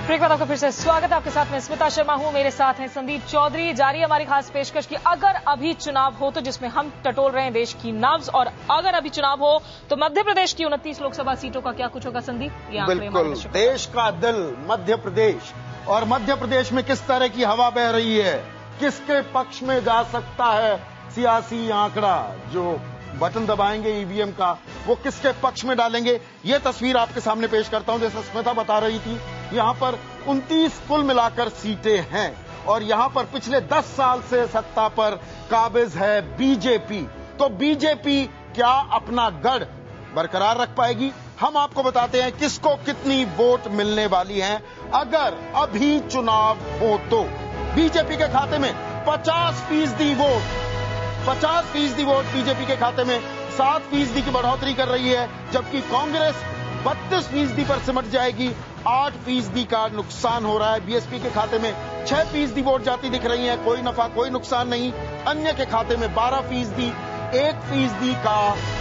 Break बाद आपका फिर से स्वागत है। आपके साथ मैं स्मिता शर्मा हूं, मेरे साथ हैं संदीप चौधरी। जारी है हमारी खास पेशकश की अगर अभी चुनाव हो तो, जिसमें हम टटोल रहे हैं देश की नब्ज, और अगर अभी चुनाव हो तो मध्य प्रदेश की 29 लोकसभा सीटों का क्या कुछ होगा संदीप? बिल्कुल, देश का दिल मध्य प्रदेश, और मध्य प्रदेश में किस तरह की हवा बह रही है, किसके पक्ष में जा सकता है सियासी आंकड़ा, जो बटन दबाएंगे ईवीएम का वो किसके पक्ष में डालेंगे, ये तस्वीर आपके सामने पेश करता हूं। जैसा स्मिता बता रही थी, यहां पर 29 कुल मिलाकर सीटें हैं, और यहां पर पिछले 10 साल से सत्ता पर काबिज है बीजेपी। तो बीजेपी क्या अपना गढ़ बरकरार रख पाएगी? हम आपको बताते हैं किसको कितनी वोट मिलने वाली हैं अगर अभी चुनाव हो तो। बीजेपी के खाते में 50% वोट, 50% वोट बीजेपी के खाते में 7% की बढ़ोतरी कर रही है, जबकि कांग्रेस 32% पर सिमट जाएगी। 8% का नुकसान हो रहा है। बीएसपी के खाते में 6% वोट जाती दिख रही है, कोई नफा कोई नुकसान नहीं। अन्य के खाते में 12%, 1% का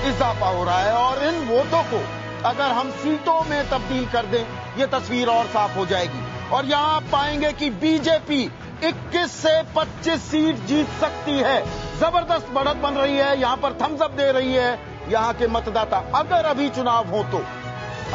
इजाफा हो रहा है। और इन वोटों को अगर हम सीटों में तब्दील कर दें, ये तस्वीर और साफ हो जाएगी। और यहां आप पाएंगे कि बीजेपी 21 से 25 सीट जीत सकती है। जबरदस्त बढ़त बन रही है, यहां पर थम्स अप दे रही है यहां के मतदाता। अगर अभी चुनाव हो तो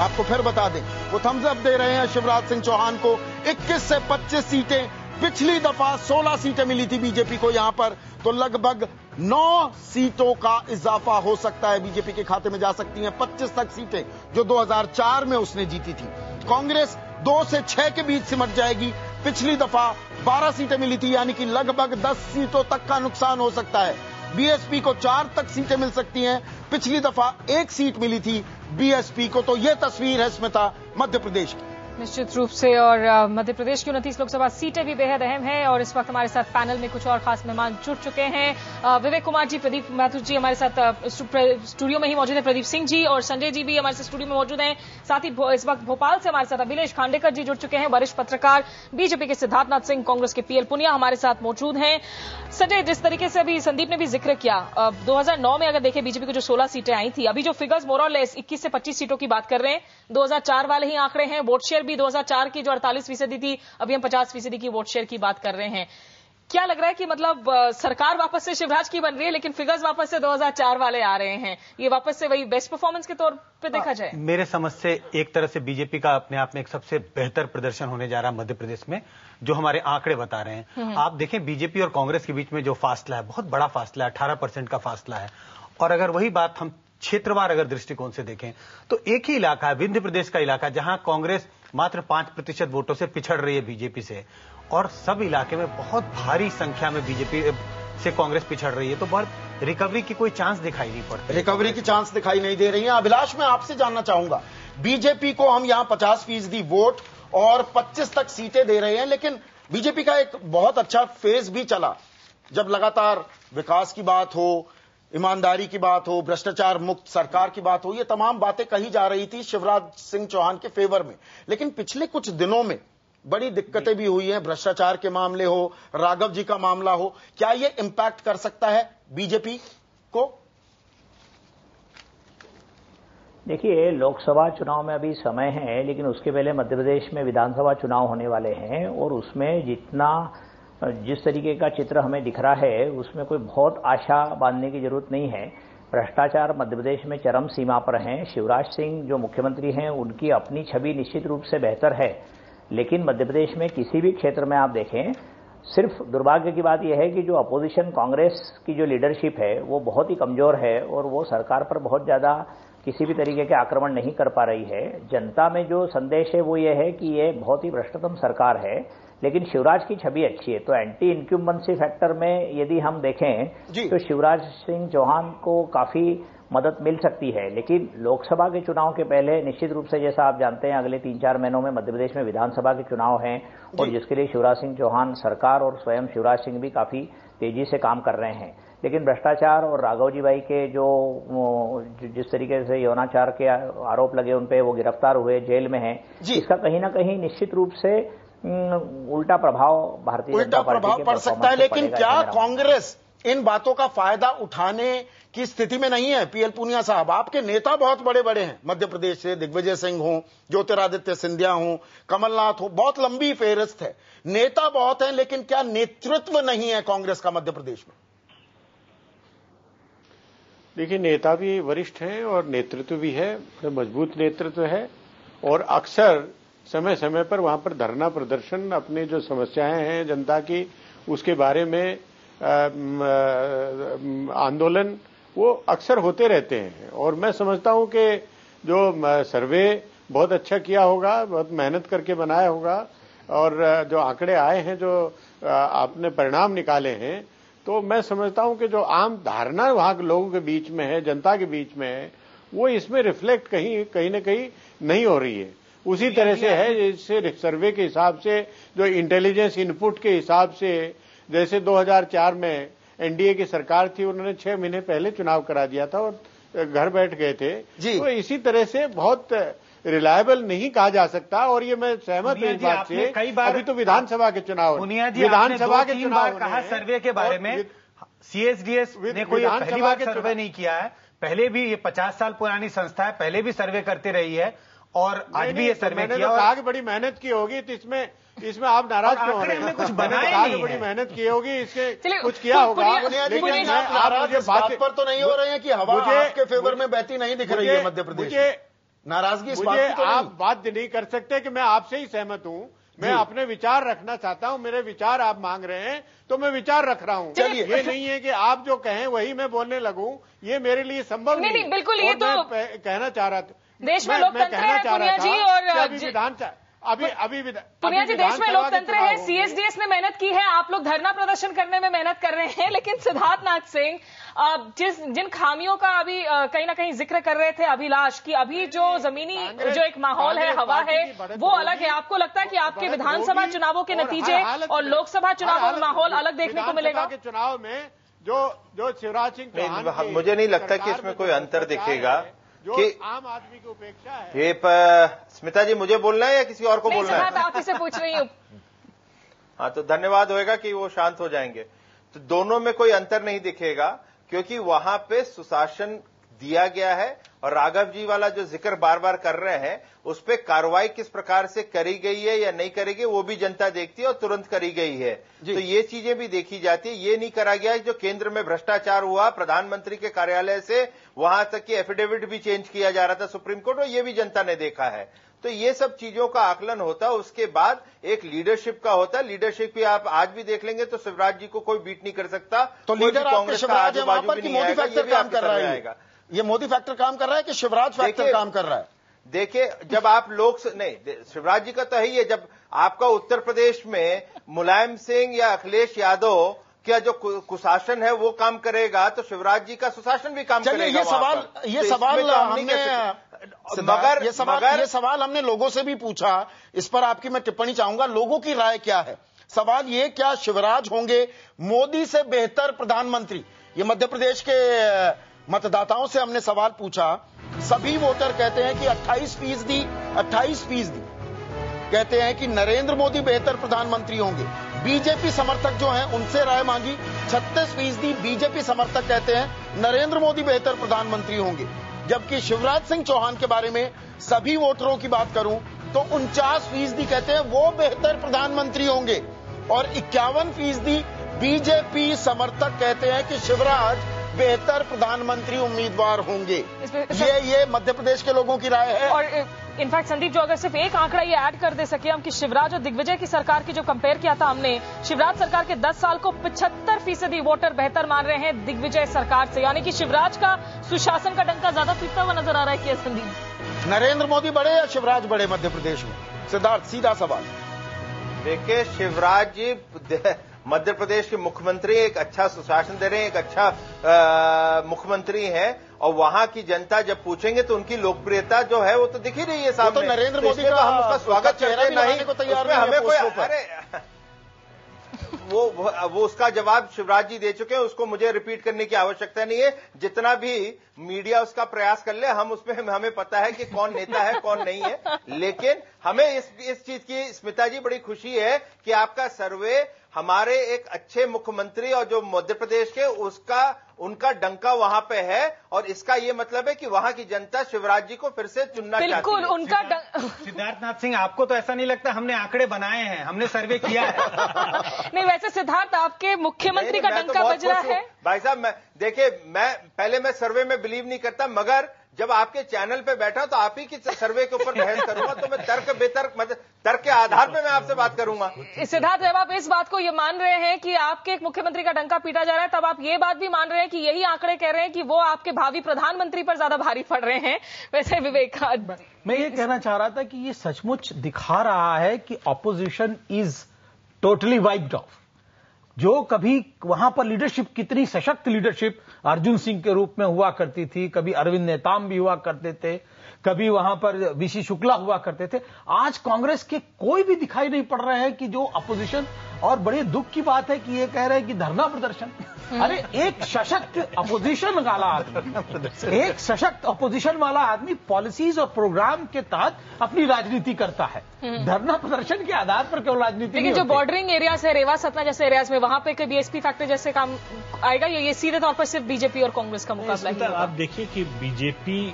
आपको फिर बता दें, वो थम्स अप दे रहे हैं शिवराज सिंह चौहान को। 21 से 25 सीटें, पिछली दफा 16 सीटें मिली थी बीजेपी को यहां पर, तो लगभग 9 सीटों का इजाफा हो सकता है, बीजेपी के खाते में जा सकती हैं 25 तक सीटें, जो 2004 में उसने जीती थी। कांग्रेस 2 से 6 के बीच सिमट जाएगी। पिछली दफा 12 सीटें मिली थी, यानी कि लगभग 10 सीटों तक का नुकसान हो सकता है। बीएसपी को 4 तक सीटें मिल सकती हैं, पिछली दफा 1 सीट मिली थी बीएसपी को। तो यह तस्वीर है स्मिता मध्य प्रदेश की। निश्चित रूप से, और मध्य प्रदेश की 29 लोकसभा सीटें भी बेहद अहम हैं। और इस वक्त हमारे साथ पैनल में कुछ और खास मेहमान जुड़ चुके हैं। विवेक कुमार जी, प्रदीप मैथुर जी हमारे साथ स्टूडियो में ही मौजूद है, प्रदीप सिंह जी और संजय जी भी हमारे साथ स्टूडियो में मौजूद हैं। साथ ही इस वक्त भोपाल से हमारे साथ अभिलेष खांडेकर जी जुड़ चुके हैं, वरिष्ठ पत्रकार। बीजेपी के सिद्धार्थनाथ सिंह, कांग्रेस के पीएल पुनिया हमारे साथ मौजूद हैं। संजय, जिस तरीके से अभी संदीप ने भी जिक्र किया, 2009 में अगर देखें बीजेपी को जो 16 सीटें आई थी, अभी जो फिगर्स मोर और लेस 21 से 25 सीटों की बात कर रहे हैं, 2004 वाले ही आंकड़े हैं। वोट शेयर भी 2004 की जो 48% थी, अभी हम 50% की वोट शेयर की बात कर रहे हैं। क्या लग रहा है कि मतलब सरकार वापस से शिवराज की बन रही है, लेकिन फिगर्स वापस से 2004 वाले आ रहे हैं, ये वापस से वही बेस्ट परफॉर्मेंस के तौर पे देखा जाए? मेरे समझ से एक तरह से बीजेपी का अपने आप में एक सबसे बेहतर प्रदर्शन होने जा रहा है मध्य प्रदेश में, जो हमारे आंकड़े बता रहे हैं। आप देखें, बीजेपी और कांग्रेस के बीच में जो फासला है, बहुत बड़ा फासला है, 18% का फासला है। और अगर वही बात हम क्षेत्रवार अगर दृष्टिकोण से देखें, तो एक ही इलाका है, विंध्य प्रदेश का इलाका, जहां कांग्रेस मात्र 5% वोटों से पिछड़ रही है बीजेपी से, और सब इलाके में बहुत भारी संख्या में बीजेपी से कांग्रेस पिछड़ रही है। तो बहुत रिकवरी की कोई चांस दिखाई नहीं पड़ती, रिकवरी की चांस दिखाई नहीं दे रही है। अभिलाष, मैं आपसे जानना चाहूंगा, बीजेपी को हम यहां 50% वोट और 25 तक सीटें दे रहे हैं, लेकिन बीजेपी का एक बहुत अच्छा फेज भी चला, जब लगातार विकास की बात हो, ईमानदारी की बात हो, भ्रष्टाचार मुक्त सरकार की बात हो, ये तमाम बातें कही जा रही थी शिवराज सिंह चौहान के फेवर में। लेकिन पिछले कुछ दिनों में बड़ी दिक्कतें भी हुई हैं, भ्रष्टाचार के मामले हो, राघव जी का मामला हो, क्या ये इंपैक्ट कर सकता है बीजेपी को? देखिए, लोकसभा चुनाव में अभी समय है, लेकिन उसके पहले मध्य प्रदेश में विधानसभा चुनाव होने वाले हैं, और उसमें जिस तरीके का चित्र हमें दिख रहा है, उसमें कोई बहुत आशा बांधने की जरूरत नहीं है। भ्रष्टाचार मध्य प्रदेश में चरम सीमा पर हैं। शिवराज सिंह जो मुख्यमंत्री हैं, उनकी अपनी छवि निश्चित रूप से बेहतर है, लेकिन मध्य प्रदेश में किसी भी क्षेत्र में आप देखें, सिर्फ दुर्भाग्य की बात यह है कि जो अपोजिशन कांग्रेस की जो लीडरशिप है, वो बहुत ही कमजोर है, और वो सरकार पर बहुत ज्यादा किसी भी तरीके के आक्रमण नहीं कर पा रही है। जनता में जो संदेश है वो ये है कि ये बहुत ही भ्रष्टतम सरकार है, लेकिन शिवराज की छवि अच्छी है। तो एंटी इनक्यूम्बेंसी फैक्टर में यदि हम देखें तो शिवराज सिंह चौहान को काफी मदद मिल सकती है। लेकिन लोकसभा के चुनाव के पहले निश्चित रूप से, जैसा आप जानते हैं, अगले 3-4 महीनों में मध्य प्रदेश में विधानसभा के चुनाव हैं, और जिसके लिए शिवराज सिंह चौहान सरकार और स्वयं शिवराज सिंह भी काफी तेजी से काम कर रहे हैं। लेकिन भ्रष्टाचार और राघव जी भाई के जो जिस तरीके से यौनाचार के आरोप लगे, उन पे वो गिरफ्तार हुए, जेल में हैं, इसका कहीं ना कहीं निश्चित रूप से उल्टा प्रभाव भारतीय जनता पार्टी के पड़ सकता है। लेकिन क्या कांग्रेस इन बातों का फायदा उठाने की स्थिति में नहीं है। पीएल पूनिया साहब, आपके नेता बहुत बड़े बड़े हैं मध्य प्रदेश से, दिग्विजय सिंह हो, ज्योतिरादित्य सिंधिया हो, कमलनाथ हो, बहुत लंबी फेहरिस्त है, नेता बहुत हैं, लेकिन क्या नेतृत्व नहीं है कांग्रेस का मध्य प्रदेश में? देखिए, नेता भी वरिष्ठ हैं और नेतृत्व भी है, मजबूत नेतृत्व है, और अक्सर समय समय पर वहां पर धरना प्रदर्शन, अपनी जो समस्याएं हैं जनता की, उसके बारे में आंदोलन वो अक्सर होते रहते हैं। और मैं समझता हूं कि जो सर्वे बहुत अच्छा किया होगा, बहुत मेहनत करके बनाया होगा, और जो आंकड़े आए हैं, जो आपने परिणाम निकाले हैं, तो मैं समझता हूं कि जो आम धारणा वहां के लोगों के बीच में है, जनता के बीच में है, वो इसमें रिफ्लेक्ट कहीं न कहीं नहीं हो रही है। उसी तरह से है जैसे सर्वे के हिसाब से, जो इंटेलिजेंस इनपुट के हिसाब से, जैसे 2004 में एनडीए की सरकार थी, उन्होंने 6 महीने पहले चुनाव करा दिया था और घर बैठ गए थे। तो इसी तरह से बहुत रिलायबल नहीं कहा जा सकता, और ये मैं सहमत हूं इस बात से। कई बार अभी तो विधानसभा के चुनाव, विधानसभा के चुनाव कहा सर्वे के बारे में, सीएसडीएस ने कोई पहली बार सर्वे नहीं किया है, पहले भी ये 50 साल पुरानी संस्था है, पहले भी सर्वे करती रही है, और आज भी ये सर्वे किया। कहा कि बड़ी मेहनत की होगी, तो इसमें आप नाराज क्यों हो रहे हैं? कुछ बनाया नहीं, बड़ी मेहनत की होगी, इसके कुछ किया होगा। लेकिन आप इस बात पर तो नहीं हो रहे हैं कि हवा आपके फेवर में बहती नहीं दिख रही है मध्य प्रदेश में? नाराजगी इस बात की तो आप बात नहीं कर सकते कि मैं आपसे ही सहमत हूं। मैं अपने विचार रखना चाहता हूं, मेरे विचार आप मांग रहे हैं तो मैं विचार रख रहा हूं। ये नहीं है कि आप जो कहें वही मैं बोलने लगूं, ये मेरे लिए संभव नहीं। बिल्कुल, ये तो कहना चाह रहा था। देश में लोकतंत्र है पुनिया जी, और अभी पुनिया जी, देश में लोकतंत्र है, सीएसडीएस ने मेहनत की है, आप लोग धरना प्रदर्शन करने में मेहनत कर रहे हैं, लेकिन सिद्धार्थनाथ सिंह, जिन खामियों का अभी कहीं ना कहीं जिक्र कर रहे थे अभिलाष की, अभी जो जमीनी जो एक माहौल है, हवा है, वो अलग है। आपको लगता है कि आपके विधानसभा चुनावों के नतीजे और लोकसभा चुनावों में माहौल अलग देखने को मिलेगा? के चुनाव में जो शिवराज सिंह चौहान, मुझे नहीं लगता कि इसमें कोई अंतर दिखेगा कि आम आदमी की उपेक्षा है। ये स्मिता जी, मुझे बोलना है या किसी और को बोलना है? आप इसे पूछ रही हूँ। हाँ, तो धन्यवाद होएगा कि वो शांत हो जाएंगे। तो दोनों में कोई अंतर नहीं दिखेगा, क्योंकि वहां पे सुशासन दिया गया है, और राघव जी वाला जो जिक्र बार बार कर रहे हैं, उस पर कार्रवाई किस प्रकार से करी गई है या नहीं करी गई, वो भी जनता देखती है, और तुरंत करी गई है। तो ये चीजें भी देखी जाती है। ये नहीं करा गया जो केंद्र में भ्रष्टाचार हुआ, प्रधानमंत्री के कार्यालय से वहां तक कि एफिडेविट भी चेंज किया जा रहा था सुप्रीम कोर्ट में, ये भी जनता ने देखा है। तो ये सब चीजों का आकलन होता है। उसके बाद एक लीडरशिप का होता है। लीडरशिप भी आप आज भी देख लेंगे तो शिवराज जी को कोई बीट नहीं कर सकता। तो लीडर आपके शिवराज है वहां पर कि मोदी फैक्टर काम कर रहा है? ये मोदी फैक्टर काम कर रहा है कि शिवराज फैक्टर काम कर रहा है? देखिए, जब आप लोग नहीं, शिवराज जी का तो है ही है। जब आपका उत्तर प्रदेश में मुलायम सिंह या अखिलेश यादव क्या जो कुशासन है वो काम करेगा, तो शिवराज जी का सुशासन भी काम करेगा। ये सवाल हमने लोगों से भी पूछा, इस पर आपकी मैं टिप्पणी चाहूंगा। लोगों की राय क्या है? सवाल ये, क्या शिवराज होंगे मोदी से बेहतर प्रधानमंत्री? ये मध्य प्रदेश के मतदाताओं से हमने सवाल पूछा। सभी वोटर कहते हैं कि 28% कहते हैं कि नरेंद्र मोदी बेहतर प्रधानमंत्री होंगे। बीजेपी समर्थक जो हैं उनसे राय मांगी, 36% बीजेपी समर्थक कहते हैं नरेंद्र मोदी बेहतर प्रधानमंत्री होंगे। जबकि शिवराज सिंह चौहान के बारे में सभी वोटरों की बात करूं तो 49% कहते हैं वो बेहतर प्रधानमंत्री होंगे, और 51% बीजेपी समर्थक कहते हैं कि शिवराज बेहतर प्रधानमंत्री उम्मीदवार होंगे। ये मध्य प्रदेश के लोगों की राय है। और इनफैक्ट संदीप, जो अगर सिर्फ एक आंकड़ा ये ऐड कर दे सके हम कि शिवराज और दिग्विजय की सरकार की जो कंपेयर किया था हमने, शिवराज सरकार के 10 साल को 75% वोटर बेहतर मान रहे हैं दिग्विजय सरकार से, यानी कि शिवराज का सुशासन का डंका ज्यादा पीटता हुआ नजर आ रहा है। कि संदीप, नरेंद्र मोदी बड़े या शिवराज बड़े मध्य प्रदेश में? सिद्धार्थ, सीधा सवाल। देखिए, शिवराज जी मध्य प्रदेश के मुख्यमंत्री, एक अच्छा सुशासन दे रहे हैं, एक अच्छा मुख्यमंत्री हैं, और वहां की जनता जब पूछेंगे तो उनकी लोकप्रियता जो है वो तो दिख ही रही है सामने। तो नरेंद्र मोदी का हम उसका स्वागत करते नहीं को तैयार नहीं, हमें कोई, अरे वो उसका जवाब शिवराज जी दे चुके हैं, उसको मुझे रिपीट करने की आवश्यकता नहीं है। जितना भी मीडिया उसका प्रयास कर ले, हम उसमें हमें पता है कि कौन नेता है कौन नहीं है। लेकिन हमें इस चीज की, स्मिता जी, बड़ी खुशी है कि आपका सर्वे हमारे एक अच्छे मुख्यमंत्री और जो मध्य प्रदेश के उनका डंका वहां पे है, और इसका ये मतलब है कि वहां की जनता शिवराज जी को फिर से चुनना चाहती है। बिल्कुल उनका सिद्धार्थनाथ सिंह, आपको तो ऐसा नहीं लगता हमने आंकड़े बनाए हैं, हमने सर्वे किया है? नहीं, वैसे सिद्धार्थ आपके मुख्यमंत्री का डंका बज रहा है। भाई साहब, देखिए मैं सर्वे में बिलीव नहीं करता, मगर जब आपके चैनल पे बैठा तो आप ही की सर्वे के ऊपर बहस करूंगा, तो मैं तर्क बेतर्क मतलब तर्क के आधार पे मैं आपसे बात करूंगा। सिद्धार्थ, जब आप इस बात को ये मान रहे हैं कि आपके एक मुख्यमंत्री का डंका पीटा जा रहा है, तब आप ये बात भी मान रहे हैं कि यही आंकड़े कह रहे हैं कि वो आपके भावी प्रधानमंत्री पर ज्यादा भारी पड़ रहे हैं। वैसे विवेक, मैं ये कहना चाह रहा था कि ये सचमुच दिखा रहा है कि opposition is totally wiped off. जो कभी वहां पर लीडरशिप, कितनी सशक्त लीडरशिप अर्जुन सिंह के रूप में हुआ करती थी, कभी अरविंद नेताम भी हुआ करते थे, कभी वहां पर वीसी शुक्ला हुआ करते थे, आज कांग्रेस के कोई भी दिखाई नहीं पड़ रहे हैं कि जो अपोजिशन। और बड़े दुख की बात है कि ये कह रहे हैं कि धरना प्रदर्शन। अरे एक सशक्त अपोजिशन वाला आदमी, एक सशक्त अपोजिशन वाला आदमी पॉलिसीज और प्रोग्राम के तहत अपनी राजनीति करता है। धरना प्रदर्शन के आधार पर क्यों राजनीति? लेकिन जो बॉर्डरिंग एरियाज है, रेवा सतना जैसे एरियाज में, वहां पे कोई बीएसपी फैक्टर जैसे काम आएगा, ये सीधे तौर पर सिर्फ बीजेपी और कांग्रेस का मुकाबला है? आप देखिए कि बीजेपी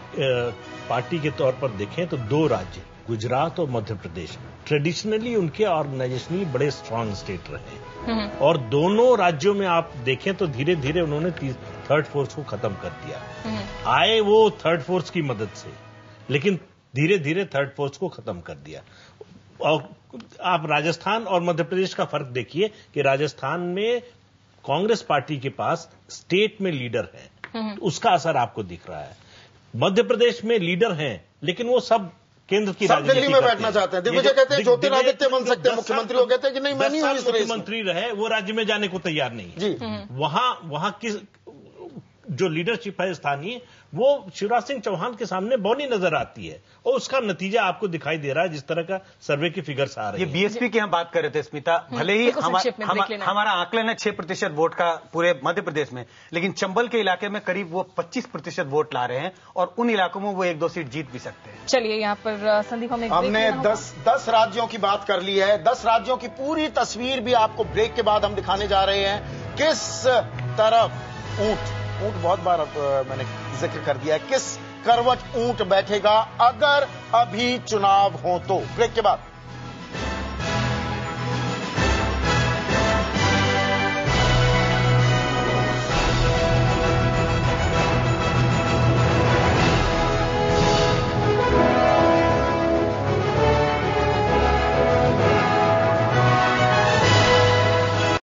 पार्टी के तौर पर देखें तो दो राज्य, गुजरात और मध्य प्रदेश, ट्रेडिशनली उनके ऑर्गेनाइजेशनली बड़े स्ट्रांग स्टेट रहे, और दोनों राज्यों में आप देखें तो धीरे धीरे उन्होंने थर्ड फोर्स को खत्म कर दिया। आए वो थर्ड फोर्स की मदद से, लेकिन धीरे धीरे थर्ड फोर्स को खत्म कर दिया। और आप राजस्थान और मध्य प्रदेश का फर्क देखिए कि राजस्थान में कांग्रेस पार्टी के पास स्टेट में लीडर है, उसका असर आपको दिख रहा है। मध्य प्रदेश में लीडर हैं, लेकिन वो सब केंद्र की राजनीति दिल्ली में बैठना चाहते हैं। दिग्विजय कहते हैं ज्योतिरादित्य बन सकते हैं मुख्यमंत्री, वो कहते हैं कि नहीं, मैं नहीं हूं इस रेस में। मुख्यमंत्री रहे, वो राज्य में जाने को तैयार नहीं है जी। वहां किस जो लीडरशिप है स्थानीय, वो शिवराज सिंह चौहान के सामने बौनी नजर आती है, और उसका नतीजा आपको दिखाई दे रहा है जिस तरह का सर्वे की फिगर्स आ रही है। ये बीएसपी की हम बात कर रहे थे स्मिता, भले ही हमारा आकलन है 6% वोट का पूरे मध्य प्रदेश में, लेकिन चंबल के इलाके में करीब वो 25% वोट ला रहे हैं, और उन इलाकों में वो 1-2 सीट जीत भी सकते हैं। चलिए यहाँ पर संदीप, हमने 10 राज्यों की बात कर ली है। 10 राज्यों की पूरी तस्वीर भी आपको ब्रेक के बाद हम दिखाने जा रहे हैं। किस तरफ ऊंट बहुत बार मैंने जिक्र कर दिया है, किस करवट ऊंट बैठेगा अगर अभी चुनाव हो तो। ब्रेक के बाद